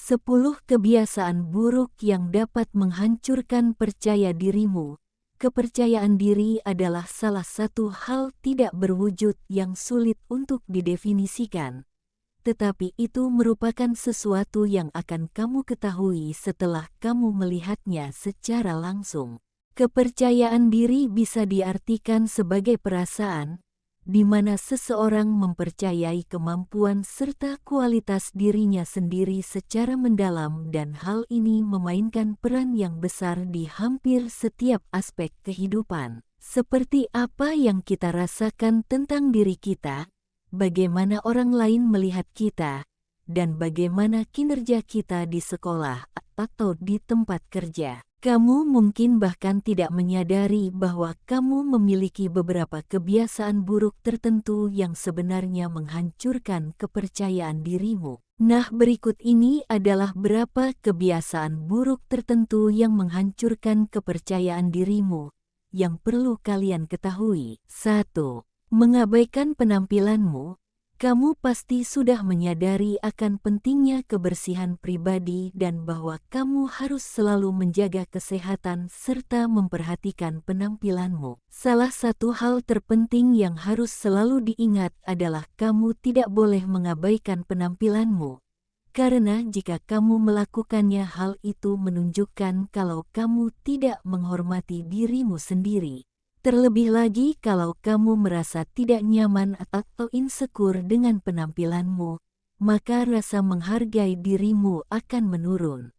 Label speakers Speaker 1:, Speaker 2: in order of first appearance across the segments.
Speaker 1: 10 kebiasaan buruk yang dapat menghancurkan percaya dirimu. Kepercayaan diri adalah salah satu hal tidak berwujud yang sulit untuk didefinisikan. Tetapi itu merupakan sesuatu yang akan kamu ketahui setelah kamu melihatnya secara langsung. Kepercayaan diri bisa diartikan sebagai perasaan, di mana seseorang mempercayai kemampuan serta kualitas dirinya sendiri secara mendalam, dan hal ini memainkan peran yang besar di hampir setiap aspek kehidupan. Seperti apa yang kita rasakan tentang diri kita, bagaimana orang lain melihat kita, dan bagaimana kinerja kita di sekolah atau di tempat kerja. Kamu mungkin bahkan tidak menyadari bahwa kamu memiliki beberapa kebiasaan buruk tertentu yang sebenarnya menghancurkan kepercayaan dirimu. Nah, berikut ini adalah beberapa kebiasaan buruk tertentu yang menghancurkan kepercayaan dirimu yang perlu kalian ketahui. 1. Mengabaikan penampilanmu. Kamu pasti sudah menyadari akan pentingnya kebersihan pribadi dan bahwa kamu harus selalu menjaga kesehatan serta memperhatikan penampilanmu. Salah satu hal terpenting yang harus selalu diingat adalah kamu tidak boleh mengabaikan penampilanmu. Karena jika kamu melakukannya, hal itu menunjukkan kalau kamu tidak menghormati dirimu sendiri. Terlebih lagi kalau kamu merasa tidak nyaman atau insecure dengan penampilanmu, maka rasa menghargai dirimu akan menurun.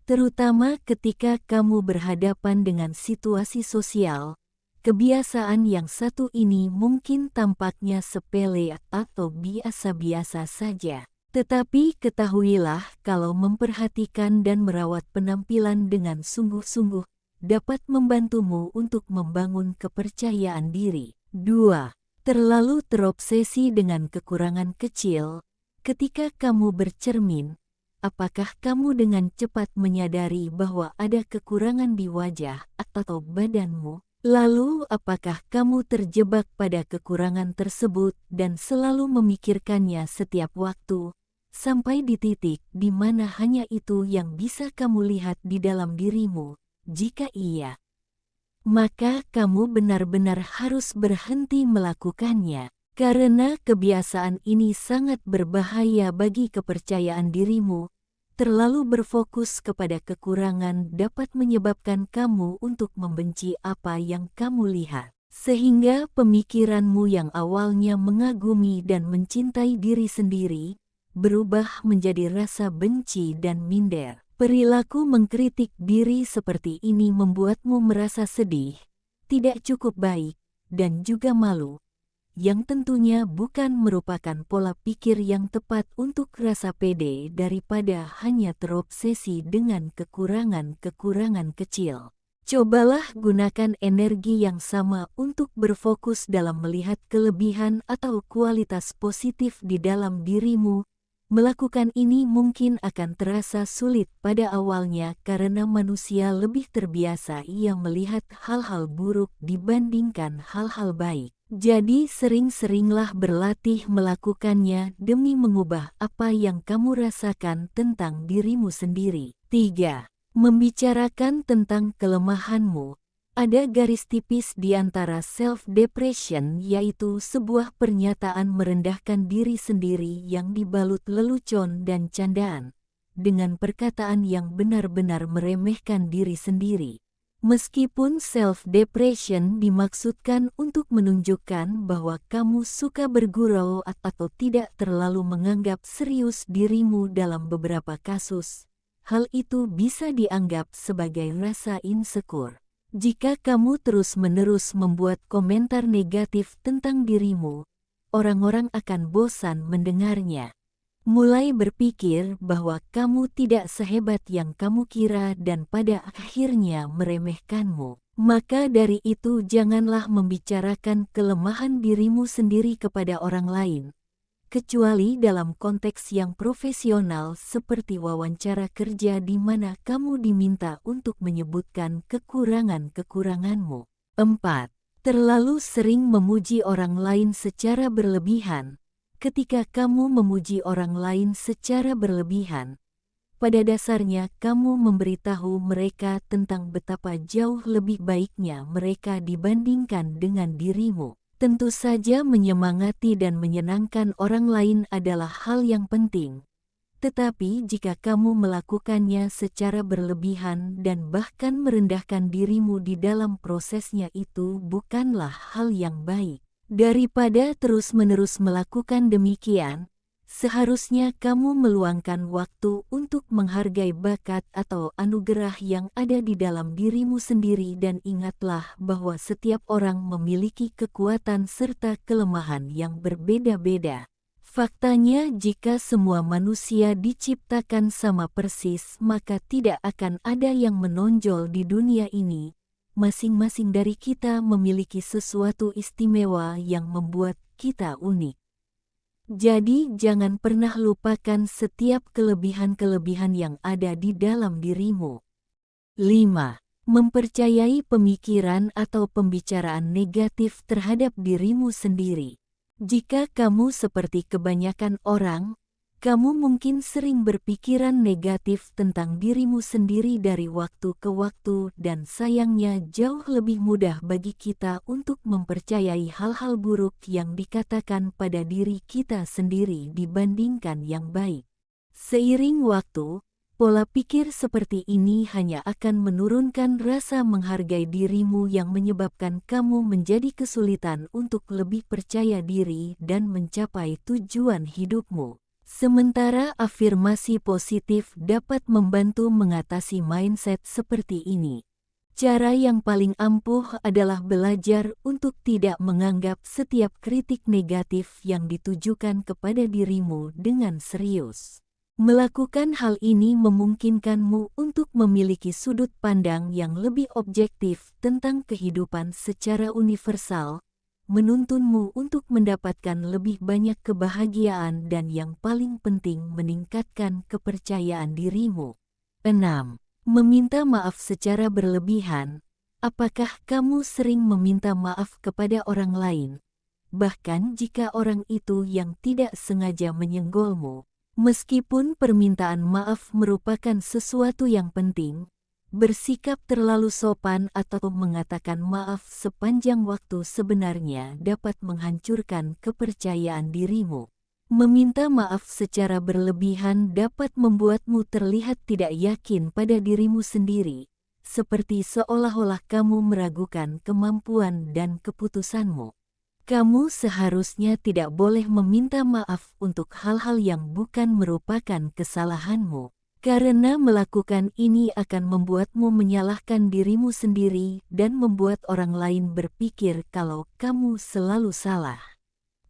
Speaker 1: Terutama ketika kamu berhadapan dengan situasi sosial, kebiasaan yang satu ini mungkin tampaknya sepele atau biasa-biasa saja. Tetapi ketahuilah kalau memperhatikan dan merawat penampilan dengan sungguh-sungguh dapat membantumu untuk membangun kepercayaan diri. 2. Terlalu terobsesi dengan kekurangan kecil. Ketika kamu bercermin, apakah kamu dengan cepat menyadari bahwa ada kekurangan di wajah atau badanmu? Lalu, apakah kamu terjebak pada kekurangan tersebut dan selalu memikirkannya setiap waktu, sampai di titik di mana hanya itu yang bisa kamu lihat di dalam dirimu? Jika iya, maka kamu benar-benar harus berhenti melakukannya, karena kebiasaan ini sangat berbahaya bagi kepercayaan dirimu. Terlalu berfokus kepada kekurangan dapat menyebabkan kamu untuk membenci apa yang kamu lihat, sehingga pemikiranmu yang awalnya mengagumi dan mencintai diri sendiri berubah menjadi rasa benci dan minder. Perilaku mengkritik diri seperti ini membuatmu merasa sedih, tidak cukup baik, dan juga malu, yang tentunya bukan merupakan pola pikir yang tepat untuk rasa pede daripada hanya terobsesi dengan kekurangan-kekurangan kecil. Cobalah gunakan energi yang sama untuk berfokus dalam melihat kelebihan atau kualitas positif di dalam dirimu. Melakukan ini mungkin akan terasa sulit pada awalnya karena manusia lebih terbiasa ia melihat hal-hal buruk dibandingkan hal-hal baik. Jadi sering-seringlah berlatih melakukannya demi mengubah apa yang kamu rasakan tentang dirimu sendiri. 3. Membicarakan tentang kelemahanmu. Ada garis tipis di antara self-depression, yaitu sebuah pernyataan merendahkan diri sendiri yang dibalut lelucon dan candaan, dengan perkataan yang benar-benar meremehkan diri sendiri. Meskipun self-depression dimaksudkan untuk menunjukkan bahwa kamu suka bergurau atau tidak terlalu menganggap serius dirimu dalam beberapa kasus, hal itu bisa dianggap sebagai rasa insecure. Jika kamu terus-menerus membuat komentar negatif tentang dirimu, orang-orang akan bosan mendengarnya. Mulai berpikir bahwa kamu tidak sehebat yang kamu kira dan pada akhirnya meremehkanmu. Maka dari itu janganlah membicarakan kelemahan dirimu sendiri kepada orang lain, kecuali dalam konteks yang profesional seperti wawancara kerja di mana kamu diminta untuk menyebutkan kekurangan-kekuranganmu. 4. Terlalu sering memuji orang lain secara berlebihan. Ketika kamu memuji orang lain secara berlebihan, pada dasarnya kamu memberitahu mereka tentang betapa jauh lebih baiknya mereka dibandingkan dengan dirimu. Tentu saja menyemangati dan menyenangkan orang lain adalah hal yang penting. Tetapi jika kamu melakukannya secara berlebihan dan bahkan merendahkan dirimu di dalam prosesnya, itu bukanlah hal yang baik. Daripada terus-menerus melakukan demikian, seharusnya kamu meluangkan waktu untuk menghargai bakat atau anugerah yang ada di dalam dirimu sendiri, dan ingatlah bahwa setiap orang memiliki kekuatan serta kelemahan yang berbeda-beda. Faktanya, jika semua manusia diciptakan sama persis, maka tidak akan ada yang menonjol di dunia ini. Masing-masing dari kita memiliki sesuatu istimewa yang membuat kita unik. Jadi, jangan pernah lupakan setiap kelebihan-kelebihan yang ada di dalam dirimu. 5. Mempercayai pemikiran atau pembicaraan negatif terhadap dirimu sendiri. Jika kamu seperti kebanyakan orang, kamu mungkin sering berpikiran negatif tentang dirimu sendiri dari waktu ke waktu, dan sayangnya jauh lebih mudah bagi kita untuk mempercayai hal-hal buruk yang dikatakan pada diri kita sendiri dibandingkan yang baik. Seiring waktu, pola pikir seperti ini hanya akan menurunkan rasa menghargai dirimu yang menyebabkan kamu menjadi kesulitan untuk lebih percaya diri dan mencapai tujuan hidupmu. Sementara afirmasi positif dapat membantu mengatasi mindset seperti ini. Cara yang paling ampuh adalah belajar untuk tidak menganggap setiap kritik negatif yang ditujukan kepada dirimu dengan serius. Melakukan hal ini memungkinkanmu untuk memiliki sudut pandang yang lebih objektif tentang kehidupan secara universal, menuntunmu untuk mendapatkan lebih banyak kebahagiaan, dan yang paling penting meningkatkan kepercayaan dirimu. 6. Meminta maaf secara berlebihan. Apakah kamu sering meminta maaf kepada orang lain, bahkan jika orang itu yang tidak sengaja menyenggolmu? Meskipun permintaan maaf merupakan sesuatu yang penting, bersikap terlalu sopan atau mengatakan maaf sepanjang waktu sebenarnya dapat menghancurkan kepercayaan dirimu. Meminta maaf secara berlebihan dapat membuatmu terlihat tidak yakin pada dirimu sendiri, seperti seolah-olah kamu meragukan kemampuan dan keputusanmu. Kamu seharusnya tidak boleh meminta maaf untuk hal-hal yang bukan merupakan kesalahanmu, karena melakukan ini akan membuatmu menyalahkan dirimu sendiri dan membuat orang lain berpikir kalau kamu selalu salah.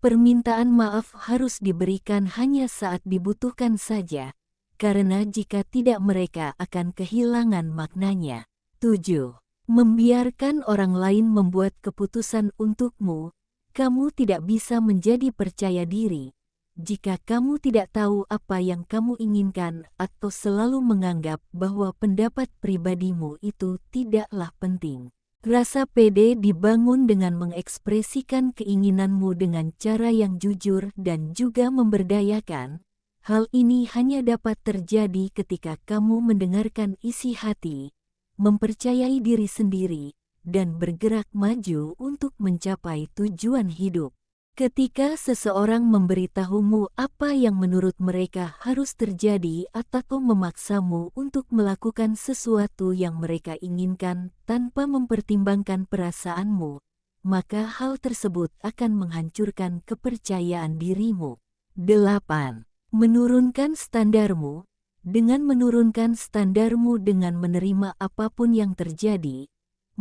Speaker 1: Permintaan maaf harus diberikan hanya saat dibutuhkan saja, karena jika tidak mereka akan kehilangan maknanya. 7. Membiarkan orang lain membuat keputusan untukmu. Kamu tidak bisa menjadi percaya diri jika kamu tidak tahu apa yang kamu inginkan atau selalu menganggap bahwa pendapat pribadimu itu tidaklah penting. Rasa pede dibangun dengan mengekspresikan keinginanmu dengan cara yang jujur dan juga memberdayakan. Hal ini hanya dapat terjadi ketika kamu mendengarkan isi hati, mempercayai diri sendiri, dan bergerak maju untuk mencapai tujuan hidup. Ketika seseorang memberitahumu apa yang menurut mereka harus terjadi atau memaksamu untuk melakukan sesuatu yang mereka inginkan tanpa mempertimbangkan perasaanmu, maka hal tersebut akan menghancurkan kepercayaan dirimu. 8. Menurunkan standarmu. Dengan menurunkan standarmu dengan menerima apapun yang terjadi,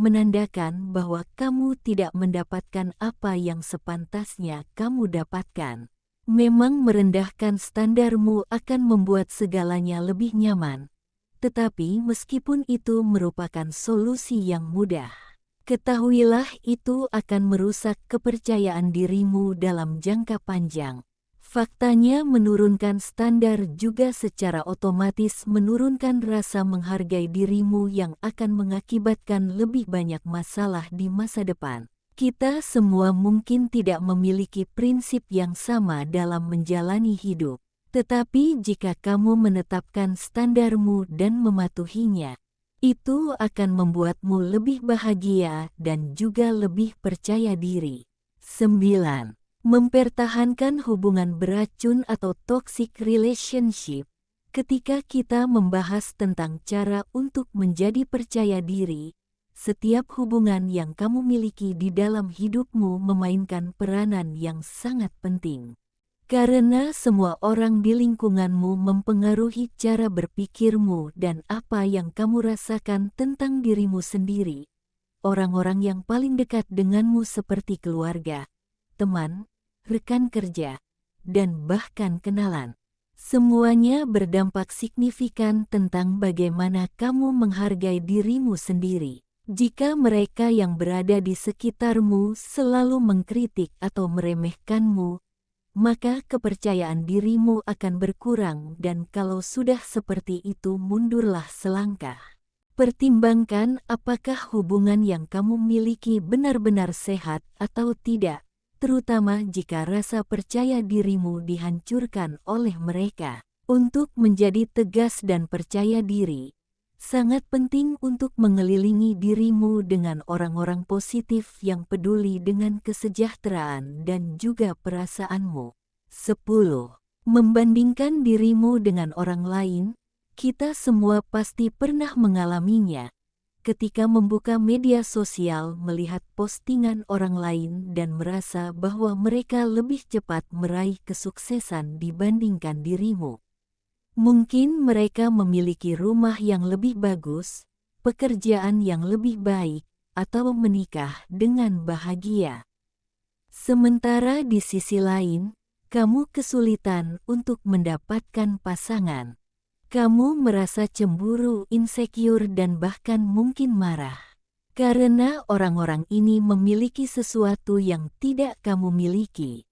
Speaker 1: menandakan bahwa kamu tidak mendapatkan apa yang sepantasnya kamu dapatkan. Memang merendahkan standarmu akan membuat segalanya lebih nyaman, tetapi meskipun itu merupakan solusi yang mudah, ketahuilah itu akan merusak kepercayaan dirimu dalam jangka panjang. Faktanya, menurunkan standar juga secara otomatis menurunkan rasa menghargai dirimu yang akan mengakibatkan lebih banyak masalah di masa depan. Kita semua mungkin tidak memiliki prinsip yang sama dalam menjalani hidup. Tetapi jika kamu menetapkan standarmu dan mematuhinya, itu akan membuatmu lebih bahagia dan juga lebih percaya diri. 9. Mempertahankan hubungan beracun atau toxic relationship. Ketika kita membahas tentang cara untuk menjadi percaya diri, setiap hubungan yang kamu miliki di dalam hidupmu memainkan peranan yang sangat penting. Karena semua orang di lingkunganmu mempengaruhi cara berpikirmu dan apa yang kamu rasakan tentang dirimu sendiri. Orang-orang yang paling dekat denganmu seperti keluarga, teman, rekan kerja, dan bahkan kenalan. Semuanya berdampak signifikan tentang bagaimana kamu menghargai dirimu sendiri. Jika mereka yang berada di sekitarmu selalu mengkritik atau meremehkanmu, maka kepercayaan dirimu akan berkurang, dan kalau sudah seperti itu mundurlah selangkah. Pertimbangkan apakah hubungan yang kamu miliki benar-benar sehat atau tidak, terutama jika rasa percaya dirimu dihancurkan oleh mereka. Untuk menjadi tegas dan percaya diri, sangat penting untuk mengelilingi dirimu dengan orang-orang positif yang peduli dengan kesejahteraan dan juga perasaanmu. 10. Membandingkan dirimu dengan orang lain. Kita semua pasti pernah mengalaminya. Ketika membuka media sosial, melihat postingan orang lain dan merasa bahwa mereka lebih cepat meraih kesuksesan dibandingkan dirimu. Mungkin mereka memiliki rumah yang lebih bagus, pekerjaan yang lebih baik, atau menikah dengan bahagia. Sementara di sisi lain, kamu kesulitan untuk mendapatkan pasangan. Kamu merasa cemburu, insecure, dan bahkan mungkin marah. Karena orang-orang ini memiliki sesuatu yang tidak kamu miliki.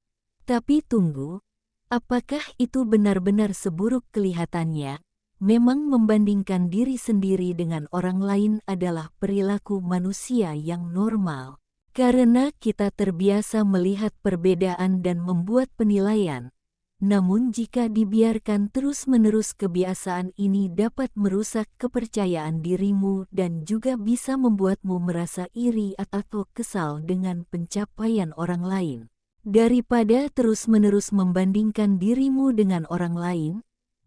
Speaker 1: Tapi tunggu. Apakah itu benar-benar seburuk kelihatannya? Memang membandingkan diri sendiri dengan orang lain adalah perilaku manusia yang normal. Karena kita terbiasa melihat perbedaan dan membuat penilaian. Namun jika dibiarkan terus-menerus, kebiasaan ini dapat merusak kepercayaan dirimu dan juga bisa membuatmu merasa iri atau kesal dengan pencapaian orang lain. Daripada terus-menerus membandingkan dirimu dengan orang lain,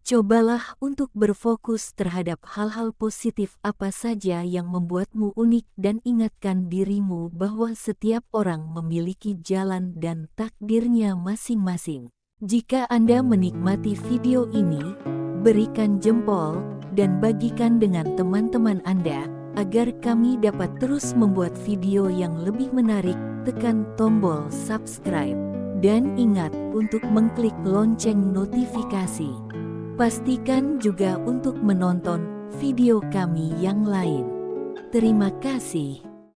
Speaker 1: cobalah untuk berfokus terhadap hal-hal positif apa saja yang membuatmu unik dan ingatkan dirimu bahwa setiap orang memiliki jalan dan takdirnya masing-masing. Jika Anda menikmati video ini, berikan jempol dan bagikan dengan teman-teman Anda agar kami dapat terus membuat video yang lebih menarik. Tekan tombol subscribe dan ingat untuk mengklik lonceng notifikasi. Pastikan juga untuk menonton video kami yang lain. Terima kasih.